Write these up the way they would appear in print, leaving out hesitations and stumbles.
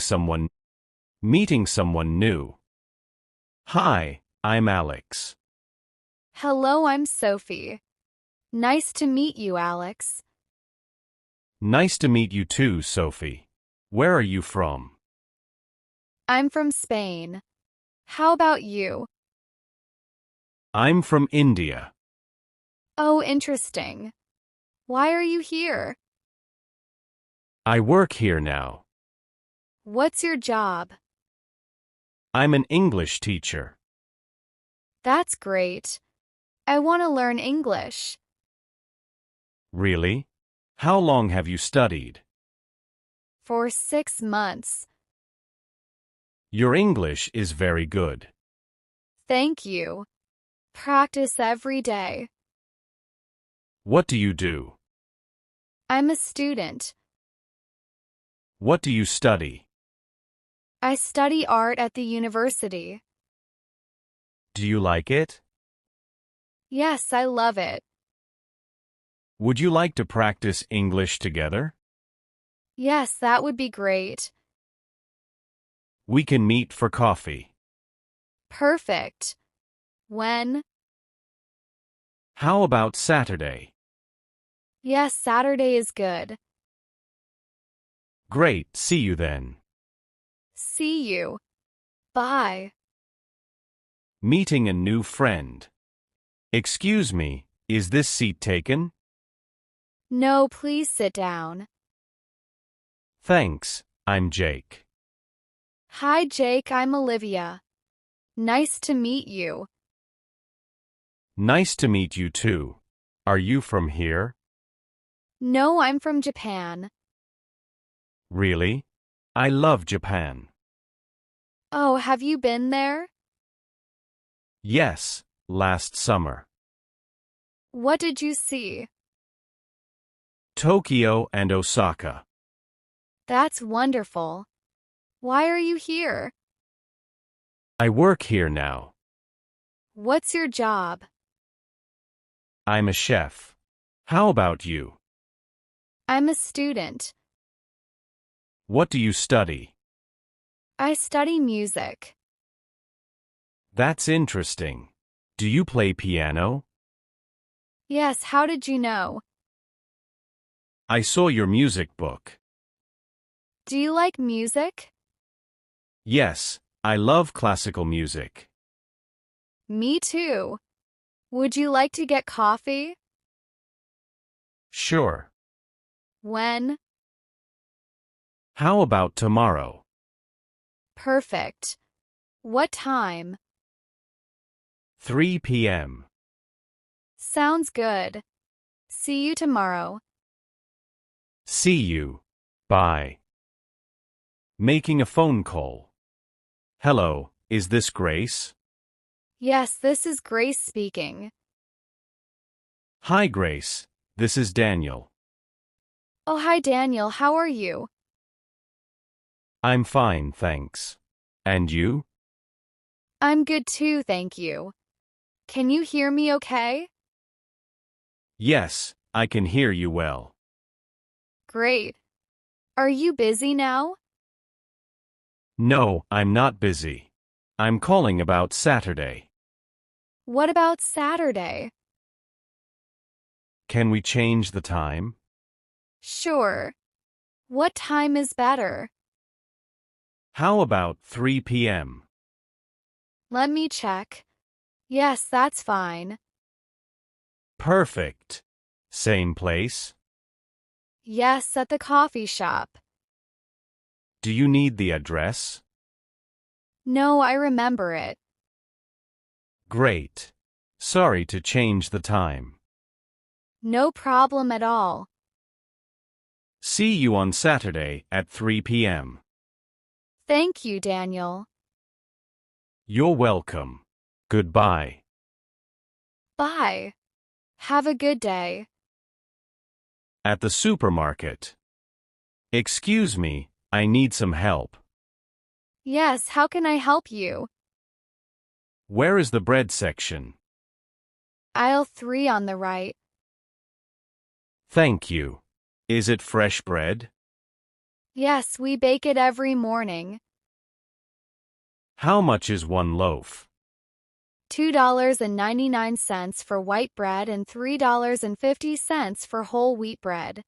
someone, meeting someone new. Hi, I'm Alex. Hello, I'm Sophie. Nice to meet you, Alex. Nice to meet you too, Sophie. Where are you from? I'm from Spain. How about you? I'm from India. Oh, interesting. Why are you here? I work here now. What's your job? I'm an English teacher. That's great. I want to learn English. Really? How long have you studied? For 6 months. Your English is very good. Thank you. Practice every day. What do you do? I'm a student. What do you study? I study art at the university. Do you like it? Yes, I love it. Would you like to practice English together? Yes, that would be great. We can meet for coffee. Perfect. When? How about Saturday? Yes, Saturday is good. Great, see you then. See you. Bye. Meeting a new friend. Excuse me, is this seat taken? No, please sit down. Thanks, I'm Jake. Hi, Jake, I'm Olivia. Nice to meet you. Nice to meet you too. Are you from here? No, I'm from Japan. Really? I love Japan. Oh, have you been there? Yes, last summer. What did you see? Tokyo and Osaka. That's wonderful. Why are you here? I work here now. What's your job? I'm a chef. How about you? I'm a student. What do you study? I study music. That's interesting. Do you play piano? Yes, how did you know? I saw your music book. Do you like music? Yes, I love classical music. Me too. Would you like to get coffee? Sure. When? How about tomorrow? Perfect. What time? 3 p.m. Sounds good. See you tomorrow. See you. Bye. Making a phone call. Hello, is this Grace? Yes, this is Grace speaking. Hi, Grace. This is Daniel. Oh, hi Daniel, how are you? I'm fine, thanks. And you? I'm good too, thank you. Can you hear me okay? Yes, I can hear you well. Great. Are you busy now? No, I'm not busy. I'm calling about Saturday. What about Saturday? Can we change the time? Sure. What time is better? How about 3 p.m.? Let me check. Yes, that's fine. Perfect. Same place? Yes, at the coffee shop. Do you need the address? No, I remember it. Great. Sorry to change the time. No problem at all. See you on Saturday at 3 p.m. Thank you, Daniel. You're welcome. Goodbye. Bye. Have a good day. At the supermarket. Excuse me, I need some help. Yes, how can I help you? Where is the bread section? Aisle 3 on the right. Thank you. Is it fresh bread? Yes, we bake it every morning. How much is one loaf? $2.99 for white bread and $3.50 for whole wheat bread.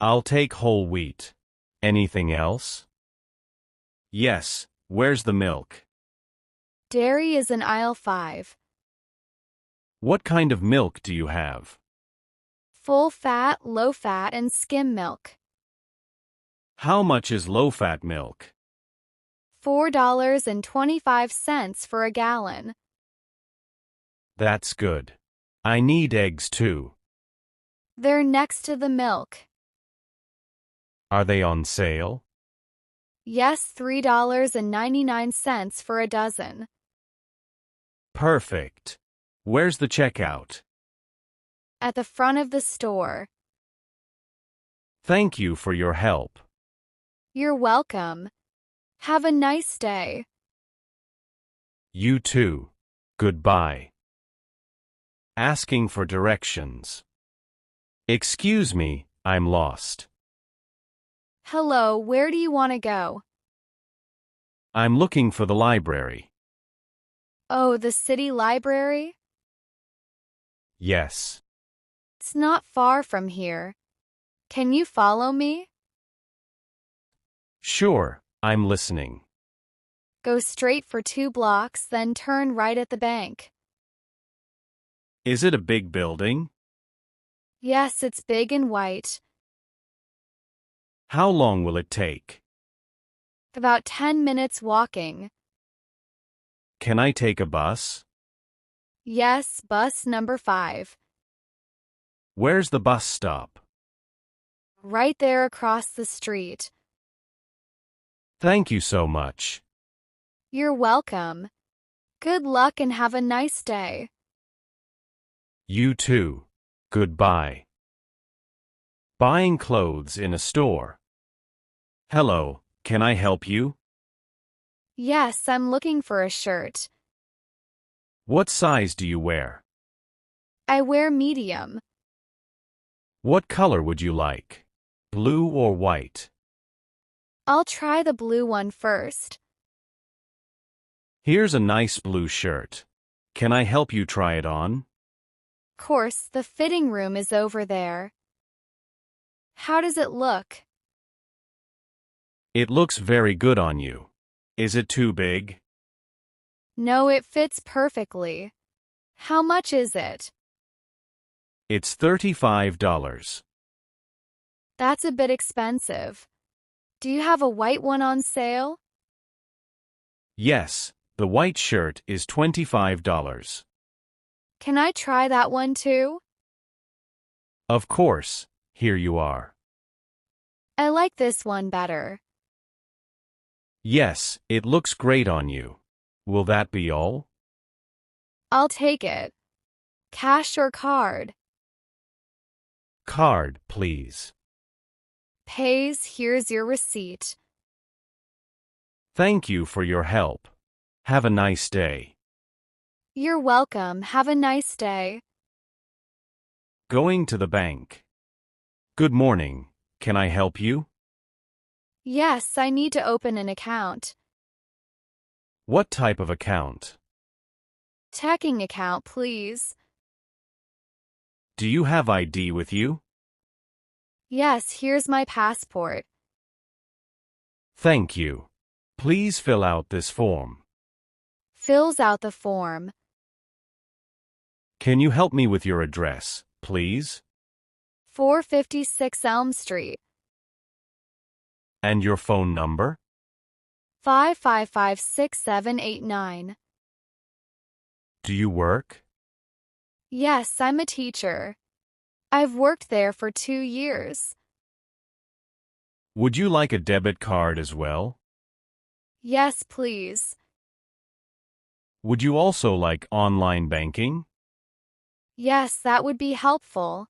I'll take whole wheat. Anything else? Yes, where's the milk? Dairy is in aisle 5. What kind of milk do you have? Full fat, low fat, and skim milk. How much is low-fat milk? $4.25 for a gallon. That's good. I need eggs too. They're next to the milk. Are they on sale? Yes, $3.99 for a dozen. Perfect. Where's the checkout? At the front of the store. Thank you for your help. You're welcome. Have a nice day. You too. Goodbye. Asking for directions. Excuse me, I'm lost. Hello, where do you want to go? I'm looking for the library. Oh, the city library? Yes. It's not far from here. Can you follow me? Sure, I'm listening. Go straight for 2 blocks, then turn right at the bank. Is it a big building? Yes, it's big and white. How long will it take? About 10 minutes walking. Can I take a bus? Yes, bus number 5. Where's the bus stop? Right there across the street. Thank you so much. You're welcome. Good luck and have a nice day. You too. Goodbye. Buying clothes in a store. Hello, can I help you? Yes, I'm looking for a shirt. What size do you wear? I wear medium. What color would you like? Blue or white? I'll try the blue one first. Here's a nice blue shirt. Can I help you try it on? Of course, the fitting room is over there. How does it look? It looks very good on you. Is it too big? No, it fits perfectly. How much is it? It's $35. That's a bit expensive. Do you have a white one on sale? Yes, the white shirt is $25. Can I try that one too? Of course, here you are. I like this one better. Yes, it looks great on you. Will that be all? I'll take it. Cash or card? Card, please. Pays, here's your receipt. Thank you for your help. Have a nice day. You're welcome. Have a nice day. Going to the bank. Good morning. Can I help you? Yes, I need to open an account. What type of account? Checking account, please. Do you have ID with you? Yes, here's my passport. Thank you. Please fill out this form. Fills out the form. Can you help me with your address, please? 456 Elm Street. And your phone number? 5556789. Do you work? Yes, I'm a teacher. I've worked there for 2 years. Would you like a debit card as well? Yes, please. Would you also like online banking? Yes, that would be helpful.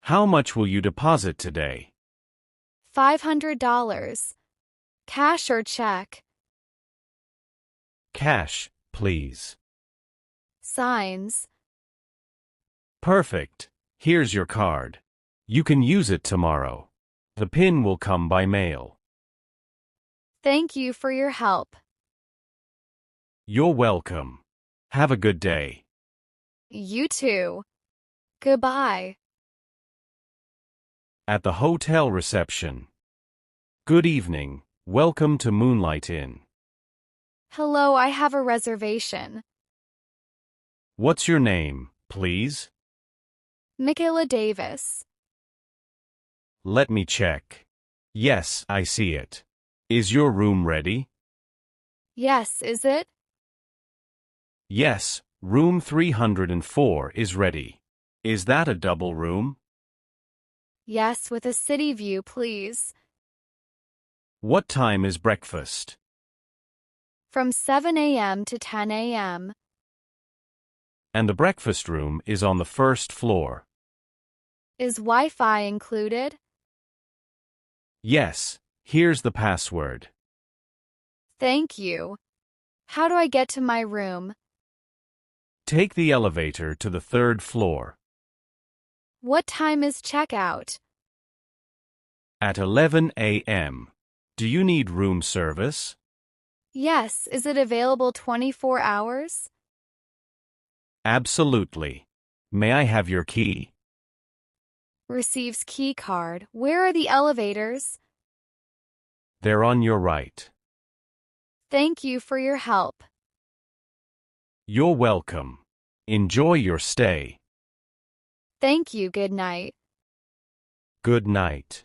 How much will you deposit today? $500. Cash or check? Cash, please. Signs. Perfect. Here's your card. You can use it tomorrow. The pin will come by mail. Thank you for your help. You're welcome. Have a good day. You too. Goodbye. At the hotel reception. Good evening. Welcome to Moonlight Inn. Hello, I have a reservation. What's your name, please? Michaela Davis. Let me check. Yes, I see it. Is your room ready? Yes, is it? Yes, room 304 is ready. Is that a double room? Yes, with a city view, please. What time is breakfast? From 7 a.m. to 10 a.m. And the breakfast room is on the first floor. Is Wi-Fi included? Yes, here's the password. Thank you. How do I get to my room? Take the elevator to the third floor. What time is checkout? At 11 a.m. Do you need room service? Yes, is it available 24 hours? Absolutely. May I have your key? Receives key card. Where are the elevators? They're on your right. Thank you for your help. You're welcome. Enjoy your stay. Thank you. Good night. Good night.